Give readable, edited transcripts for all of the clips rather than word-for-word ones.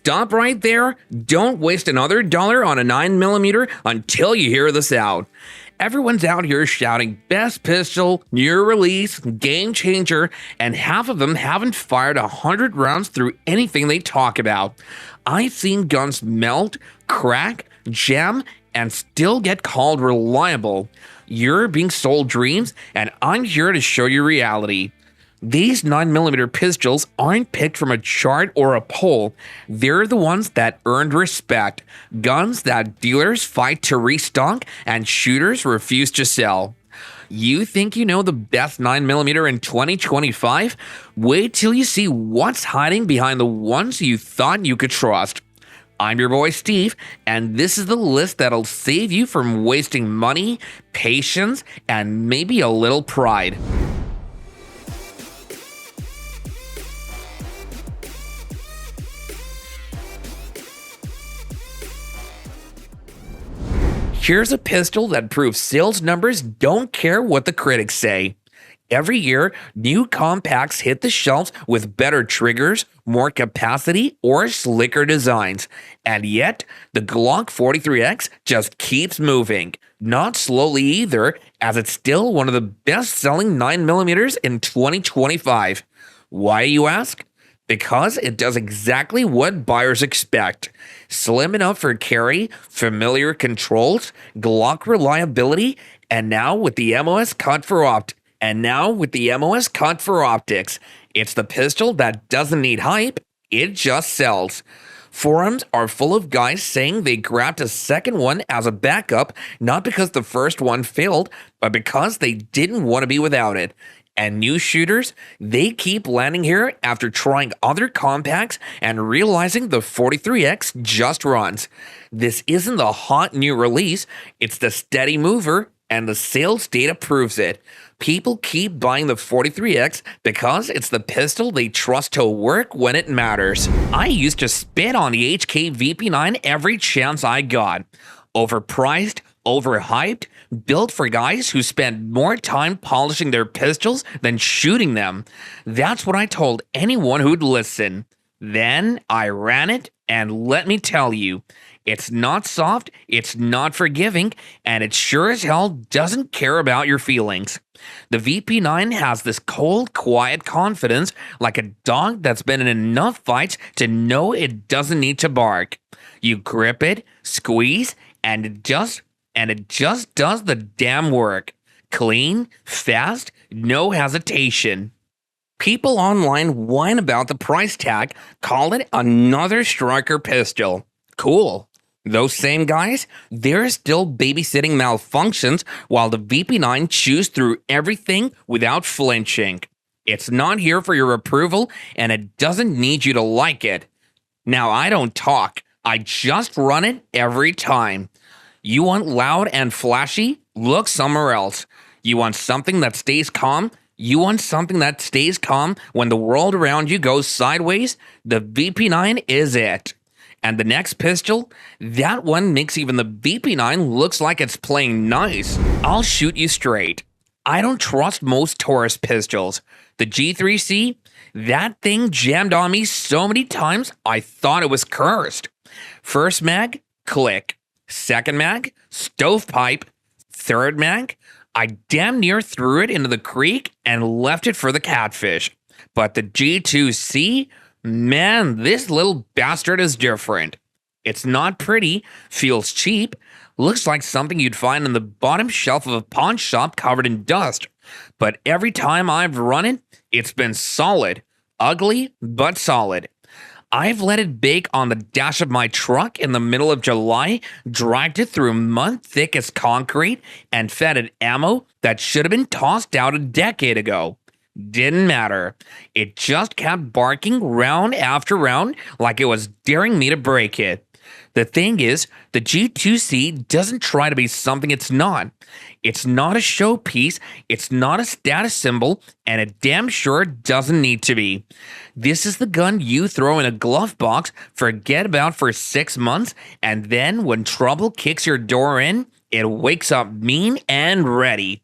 Stop right there. Don't waste another dollar on a 9mm until you hear this out. Everyone's out here shouting best pistol, new release, game changer, and half of them haven't fired 100 rounds through anything they talk about. I've seen guns melt, crack, jam, and still get called reliable. You're being sold dreams, and I'm here to show you reality. These 9mm pistols aren't picked from a chart or a poll. They're the ones that earned respect. Guns that dealers fight to restock and shooters refuse to sell. You think you know the best 9mm in 2025? Wait till you see what's hiding behind the ones you thought you could trust. I'm your boy Steve, and this is the list that'll save you from wasting money, patience, and maybe a little pride. Here's a pistol that proves sales numbers don't care what the critics say. Every year, new compacts hit the shelves with better triggers, more capacity, or slicker designs. And yet, the Glock 43X just keeps moving. Not slowly either, as it's still one of the best-selling 9mm in 2025. Why, you ask? Because it does exactly what buyers expect. Slim enough for carry, familiar controls, Glock reliability, and now with the MOS cut for optics, it's the pistol that doesn't need hype, it just sells. Forums are full of guys saying they grabbed a second one as a backup, not because the first one failed, but because they didn't want to be without it. And new shooters, they keep landing here after trying other compacts and realizing the 43X just runs. This isn't the hot new release, it's the steady mover, and the sales data proves it. People keep buying the 43X because it's the pistol they trust to work when it matters. I used to spit on the HK VP9 every chance I got. Overpriced, overhyped, built for guys who spend more time polishing their pistols than shooting them. That's what I told anyone who'd listen. Then I ran it, and let me tell you, it's not soft, it's not forgiving, and it sure as hell doesn't care about your feelings. The VP9 has this cold, quiet confidence, like a dog that's been in enough fights to know it doesn't need to bark. You grip it, squeeze, and it just does the damn work. Clean, fast, no hesitation. People online whine about the price tag, call it another striker pistol. Cool. Those same guys, they're still babysitting malfunctions while the VP9 chews through everything without flinching. It's not here for your approval, and it doesn't need you to like it. Now, I don't talk. I just run it every time. You want loud and flashy? Look somewhere else. You want something that stays calm? You want something that stays calm when the world around you goes sideways? The VP9 is it. And the next pistol? That one makes even the VP9 looks like it's playing nice. I'll shoot you straight. I don't trust most Taurus pistols. The G3C? That thing jammed on me so many times I thought it was cursed. First mag? Click. Second mag? Stovepipe. Third mag? I damn near threw it into the creek and left it for the catfish. But the G2C? Man, this little bastard is different. It's not pretty, feels cheap, looks like something you'd find on the bottom shelf of a pawn shop covered in dust. But every time I've run it, it's been solid. Ugly, but solid. I've let it bake on the dash of my truck in the middle of July, dragged it through mud thick as concrete, and fed it ammo that should have been tossed out a decade ago. Didn't matter. It just kept barking round after round like it was daring me to break it. The thing is, the G2C doesn't try to be something it's not. It's not a showpiece, it's not a status symbol, and it damn sure doesn't need to be. This is the gun you throw in a glove box, forget about for 6 months, and then when trouble kicks your door in, it wakes up mean and ready.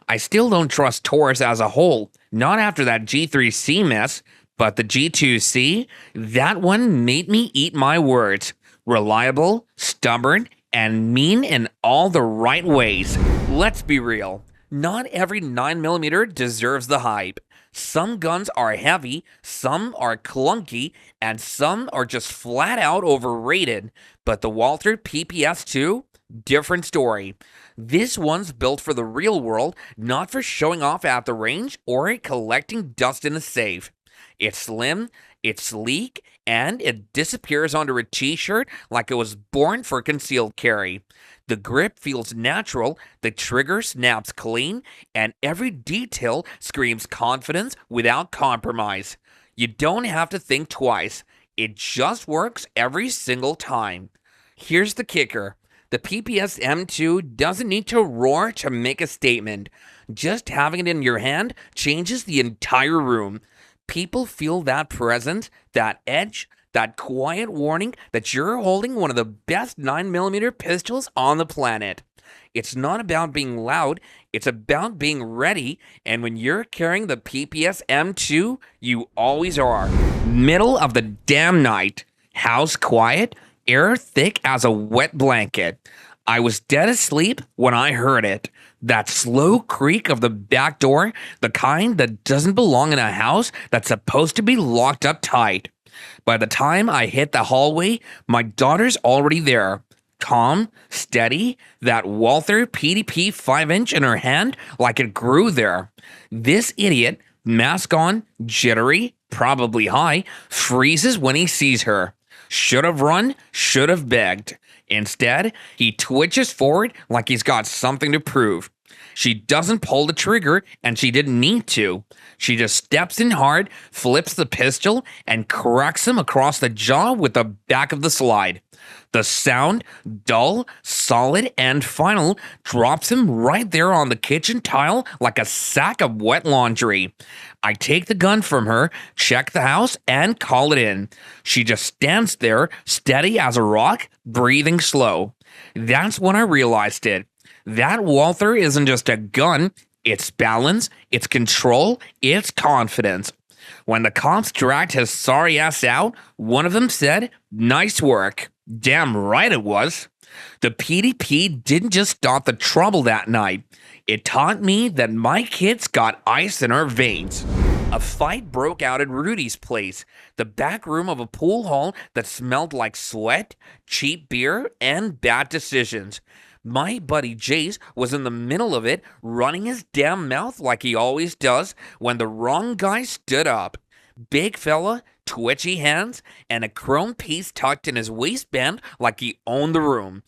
I still don't trust Taurus as a whole, not after that G3C mess, But the G2C, that one made me eat my words. Reliable, stubborn, and mean in all the right ways. Let's be real. Not every 9mm deserves the hype. Some guns are heavy, some are clunky, and some are just flat out overrated. But the Walther PPS-2? Different story. This one's built for the real world, not for showing off at the range or collecting dust in a safe. It's slim, it's sleek, and it disappears under a t-shirt like it was born for concealed carry. The grip feels natural, the trigger snaps clean, and every detail screams confidence without compromise. You don't have to think twice. It just works every single time. Here's the kicker. The PPS M2 doesn't need to roar to make a statement. Just having it in your hand changes the entire room. People feel that presence, that edge, that quiet warning that you're holding one of the best 9mm pistols on the planet. It's not about being loud, it's about being ready, and when you're carrying the PPS M2, you always are. Middle of the damn night. House quiet, air thick as a wet blanket. I was dead asleep when I heard it. That slow creak of the back door, the kind that doesn't belong in a house that's supposed to be locked up tight. By the time I hit the hallway, my daughter's already there. Calm, steady, that Walther PDP 5-inch in her hand like it grew there. This idiot, mask on, jittery, probably high, freezes when he sees her. Should have run, should have begged. Instead, he twitches forward like he's got something to prove. She doesn't pull the trigger, and she didn't need to. She just steps in hard, flips the pistol, and cracks him across the jaw with the back of the slide. The sound, dull, solid, and final, drops him right there on the kitchen tile like a sack of wet laundry. I take the gun from her, check the house, and call it in. She just stands there, steady as a rock, breathing slow. That's when I realized it. That Walther isn't just a gun, it's balance, it's control, it's confidence. When the cops dragged his sorry ass out, one of them said, "Nice work." Damn right it was. The PDP didn't just stop the trouble that night. It taught me that my kid's got ice in her veins. A fight broke out at Rudy's place, the back room of a pool hall that smelled like sweat, cheap beer, and bad decisions. My buddy Jace was in the middle of it, running his damn mouth like he always does when the wrong guy stood up. Big fella, twitchy hands, and a chrome piece tucked in his waistband like he owned the room.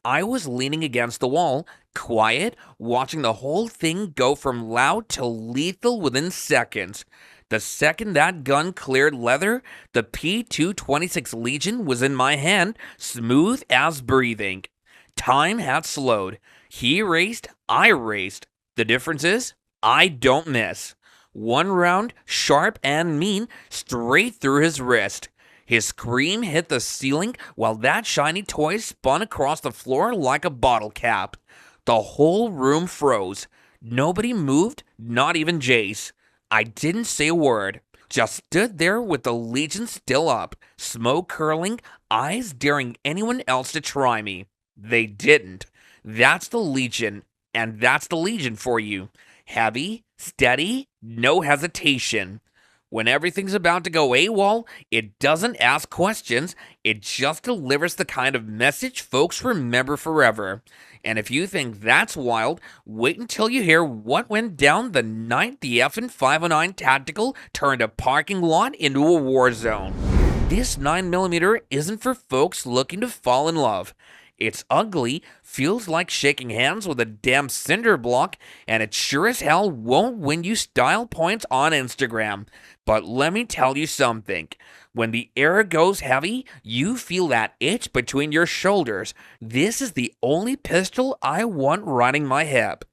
I was leaning against the wall, quiet, watching the whole thing go from loud to lethal within seconds. The second that gun cleared leather, the P226 Legion was in my hand, smooth as breathing. Time had slowed. He raced, I raced. The difference is, I don't miss. One round, sharp and mean, straight through his wrist. His scream hit the ceiling while that shiny toy spun across the floor like a bottle cap. The whole room froze. Nobody moved, not even Jace. I didn't say a word. Just stood there with the Legion still up, smoke curling, eyes daring anyone else to try me. They didn't. That's the Legion, and that's the Legion for you. Heavy, steady, no hesitation. When everything's about to go AWOL, it doesn't ask questions, it just delivers the kind of message folks remember forever. And if you think that's wild, wait until you hear what went down the night the FN 509 Tactical turned a parking lot into a war zone. This 9mm isn't for folks looking to fall in love. It's ugly, feels like shaking hands with a damn cinder block, and it sure as hell won't win you style points on Instagram. But let me tell you something. When the air goes heavy, you feel that itch between your shoulders. This is the only pistol I want riding my hip.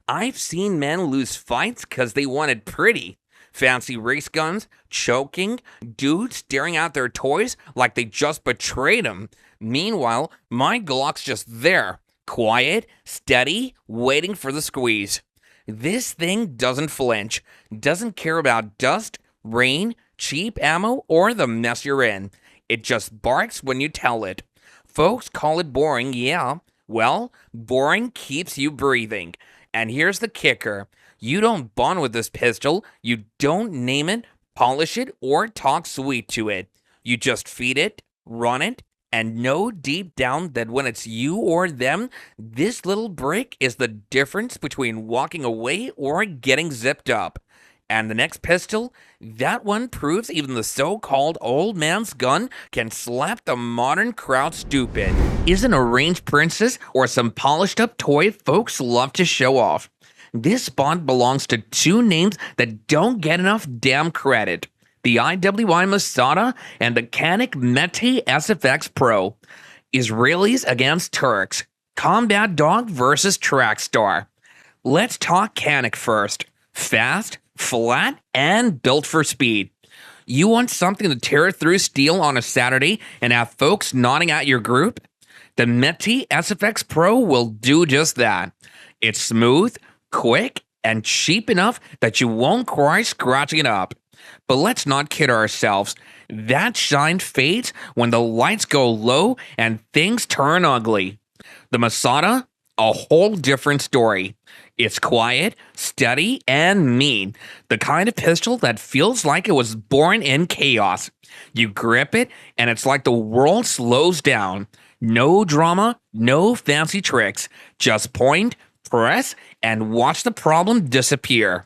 I've seen men lose fights because they wanted pretty. Fancy race guns, choking, dudes staring at their toys like they just betrayed them. Meanwhile, my Glock's just there, quiet, steady, waiting for the squeeze. This thing doesn't flinch, doesn't care about dust, rain, cheap ammo, or the mess you're in. It just barks when you tell it. Folks call it boring, yeah. Well, boring keeps you breathing. And here's the kicker. You don't bond with this pistol, you don't name it, polish it, or talk sweet to it. You just feed it, run it, and know deep down that when it's you or them, this little brick is the difference between walking away or getting zipped up. And the next pistol, that one proves even the so-called old man's gun can slap the modern crowd stupid. Isn't a range princess or some polished up toy folks love to show off. This spot belongs to two names that don't get enough damn credit. The IWI Masada and the Canik Mete SFX Pro. Israelis against Turks. Combat Dog versus Track Star. Let's talk Canik first. Fast, flat, and built for speed. You want something to tear through steel on a Saturday and have folks nodding at your group? The Mete SFX Pro will do just that. It's smooth, quick, and cheap enough that you won't cry scratching it up. But let's not kid ourselves. That shine fades when the lights go low and things turn ugly. The Masada, a whole different story. It's quiet, steady, and mean. The kind of pistol that feels like it was born in chaos. You grip it, and it's like the world slows down. No drama, no fancy tricks. Just point, press, and watch the problem disappear.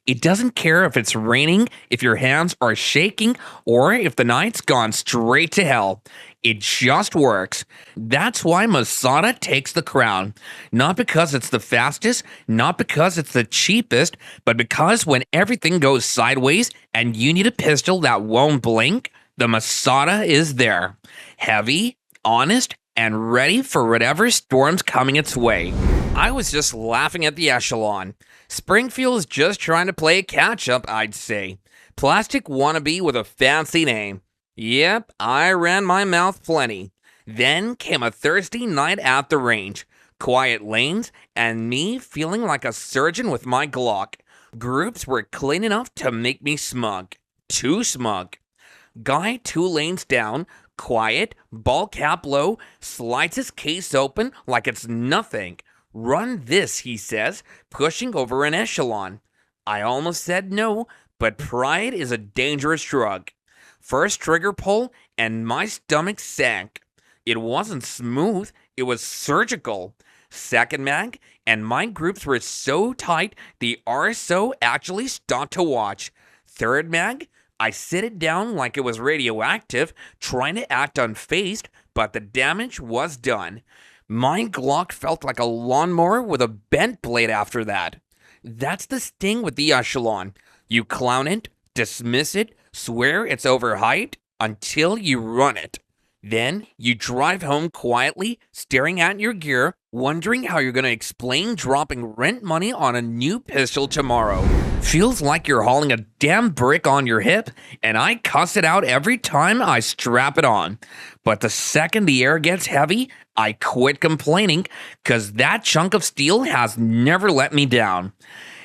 It doesn't care if it's raining, if your hands are shaking, or if the night's gone straight to hell. It just works. That's why Masada takes the crown. Not because it's the fastest, not because it's the cheapest, but because when everything goes sideways and you need a pistol that won't blink, the Masada is there. Heavy, honest, and ready for whatever storm's coming its way. I was just laughing at the echelon. Springfield's just trying to play catch-up, I'd say. Plastic wannabe with a fancy name. Yep, I ran my mouth plenty. Then came a Thursday night at the range. Quiet lanes, and me feeling like a surgeon with my Glock. Groups were clean enough to make me smug. Too smug. Guy 2 lanes down, quiet, ball cap low, slides his case open like it's nothing. Run this, he says, pushing over an echelon. I almost said no, but pride is a dangerous drug. First trigger pull, and my stomach sank. It wasn't smooth, it was surgical. Second mag, and my groups were so tight, the RSO actually stopped to watch. Third mag, I sit it down like it was radioactive, trying to act unfazed, but the damage was done. My Glock felt like a lawnmower with a bent blade after that. That's the sting with the echelon. You clown it, dismiss it, swear it's overhyped until you run it. Then you drive home quietly, staring at your gear, wondering how you're going to explain dropping rent money on a new pistol tomorrow. Feels like you're hauling a damn brick on your hip, and I cuss it out every time I strap it on. But the second the air gets heavy, I quit complaining, because that chunk of steel has never let me down.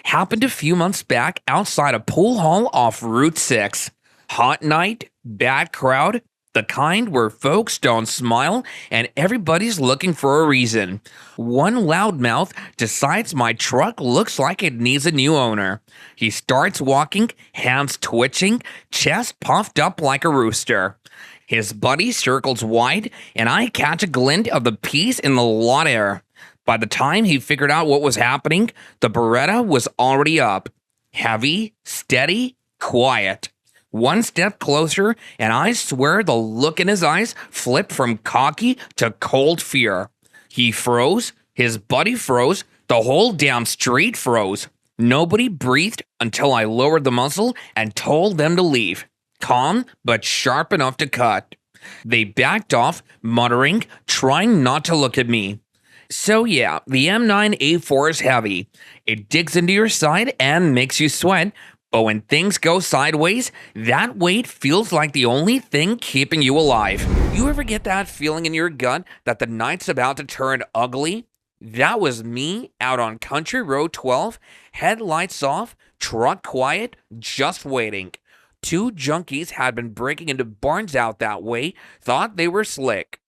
Happened a few months back outside a pool hall off Route 6. Hot night, bad crowd, the kind where folks don't smile and everybody's looking for a reason. One loudmouth decides my truck looks like it needs a new owner. He starts walking, hands twitching, chest puffed up like a rooster. His buddy circles wide, and I catch a glint of the piece in the lot air. By the time he figured out what was happening, the Beretta was already up. Heavy, steady, quiet. One step closer, and I swear the look in his eyes flipped from cocky to cold fear. He froze, his buddy froze, the whole damn street froze. Nobody breathed until I lowered the muzzle and told them to leave. Calm, but sharp enough to cut. They backed off, muttering, trying not to look at me. So yeah, the M9A4 is heavy. It digs into your side and makes you sweat, but when things go sideways, that weight feels like the only thing keeping you alive. You ever get that feeling in your gut that the night's about to turn ugly? That was me out on Country Road 12, headlights off, truck quiet, just waiting. 2 junkies had been breaking into barns out that way, thought they were slick.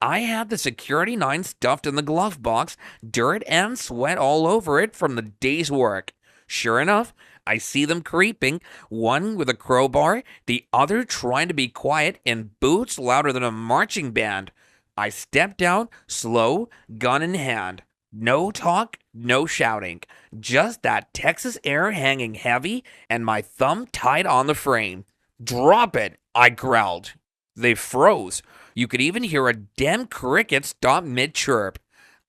I had the security 9 stuffed in the glove box, dirt and sweat all over it from the day's work. Sure enough, I see them creeping, one with a crowbar, the other trying to be quiet in boots louder than a marching band. I stepped down, slow, gun in hand. No talk, no shouting. Just that Texas air hanging heavy and my thumb tied on the frame. "Drop it," I growled. They froze. You could even hear a damn cricket stop mid-chirp.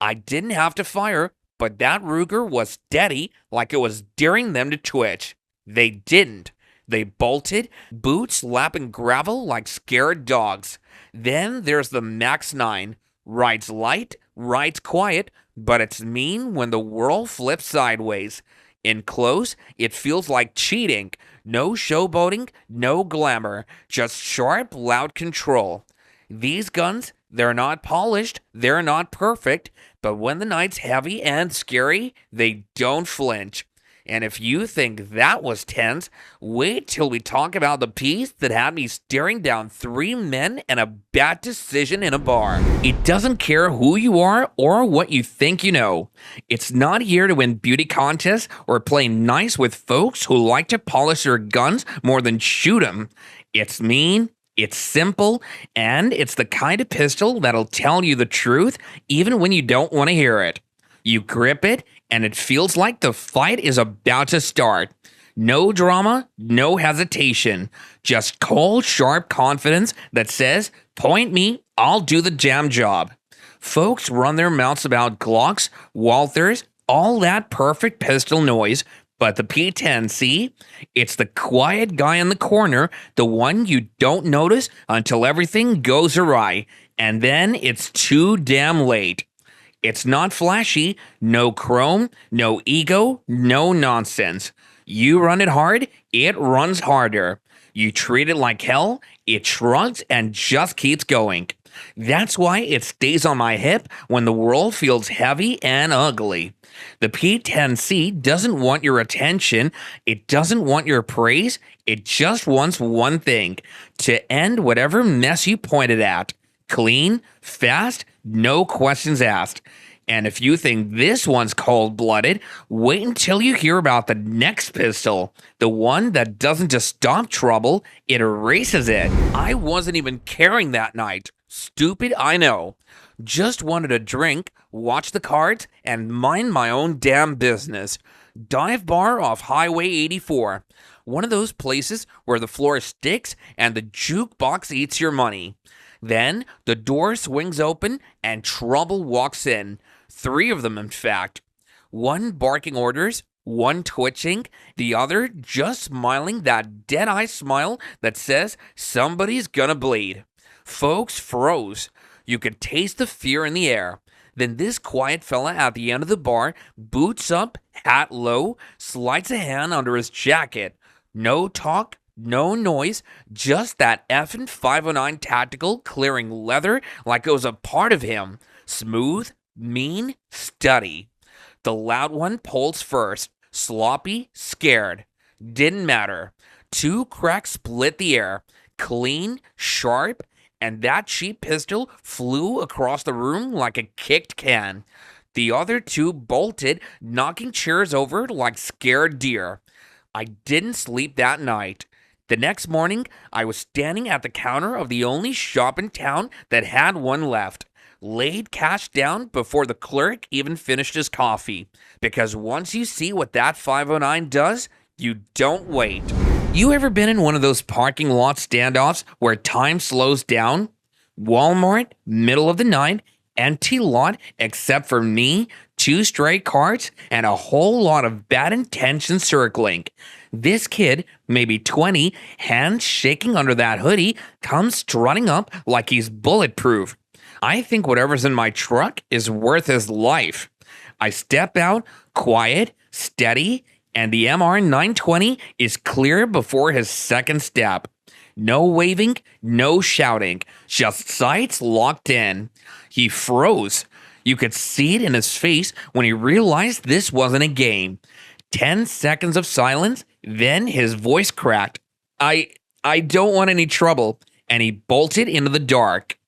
I didn't have to fire, but that Ruger was steady like it was daring them to twitch. They didn't. They bolted, boots lapping gravel like scared dogs. Then there's the Max 9. Rides light, rides quiet, but it's mean when the world flips sideways. In close, it feels like cheating. No showboating, no glamour, just sharp, loud control. These guns, they're not polished, they're not perfect, but when the night's heavy and scary, they don't flinch. And if you think that was tense, wait till we talk about the piece that had me staring down 3 men and a bad decision in a bar. It doesn't care who you are or what you think you know. It's not here to win beauty contests or play nice with folks who like to polish their guns more than shoot 'em. It's mean, it's simple, and it's the kind of pistol that'll tell you the truth even when you don't want to hear it. You grip it, and it feels like the fight is about to start. No drama, no hesitation. Just cold, sharp confidence that says, "Point me, I'll do the damn job." Folks run their mouths about Glocks, Walthers, all that perfect pistol noise, but the P10C, it's the quiet guy in the corner, the one you don't notice until everything goes awry, and then it's too damn late. It's not flashy, no chrome, no ego, no nonsense. You run it hard, it runs harder. You treat it like hell, it shrugs and just keeps going. That's why it stays on my hip when the world feels heavy and ugly. The P10C doesn't want your attention, it doesn't want your praise, it just wants one thing: to end whatever mess you pointed at. Clean, fast, no questions asked. And if you think this one's cold-blooded, wait until you hear about the next pistol. The one that doesn't just stop trouble, it erases it. I wasn't even caring that night. Stupid, I know. Just wanted a drink, watch the cards, and mind my own damn business. Dive bar off Highway 84. One of those places where the floor sticks and the jukebox eats your money. Then the door swings open and trouble walks in. 3 of them, in fact. One barking orders, one twitching, the other just smiling that dead-eye smile that says somebody's gonna bleed. Folks froze. You could taste the fear in the air. Then this quiet fella at the end of the bar, boots up, hat low, slides a hand under his jacket. No talk, no noise, just that effing 509 tactical clearing leather like it was a part of him. Smooth, mean, steady. The loud one pulls first. Sloppy, scared. Didn't matter. 2 cracks split the air. Clean, sharp, and that cheap pistol flew across the room like a kicked can. The other 2 bolted, knocking chairs over like scared deer. I didn't sleep that night. The next morning, I was standing at the counter of the only shop in town that had one left. Laid cash down before the clerk even finished his coffee. Because once you see what that 509 does, you don't wait. You ever been in one of those parking lot standoffs where time slows down? Walmart, middle of the night, empty lot except for me, 2 stray carts, and a whole lot of bad intentions circling. This kid, maybe 20, hands shaking under that hoodie, comes strutting up like he's bulletproof. I think whatever's in my truck is worth his life. I step out, quiet, steady, and the MR920 is clear before his second step. No waving, no shouting, just sights locked in. He froze. You could see it in his face when he realized this wasn't a game. 10 seconds of silence, then his voice cracked. I don't want any trouble. And he bolted into the dark.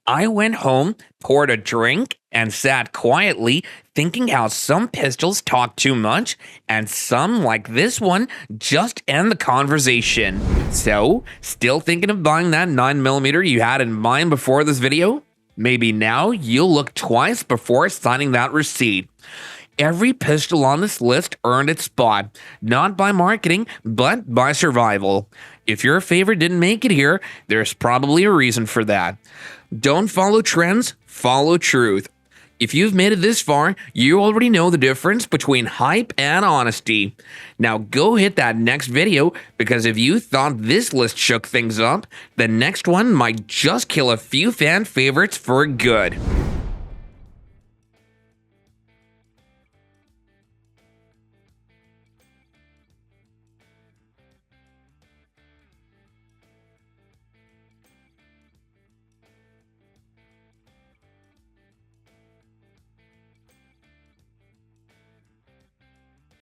I went home, poured a drink, and sat quietly thinking how some pistols talk too much and some, like this one, just end the conversation. So, still thinking of buying that 9mm you had in mind before this video? Maybe now you'll look twice before signing that receipt. Every pistol on this list earned its spot, not by marketing, but by survival. If your favorite didn't make it here, there's probably a reason for that. Don't follow trends, follow truth. If you've made it this far, you already know the difference between hype and honesty. Now go hit that next video, because if you thought this list shook things up, the next one might just kill a few fan favorites for good.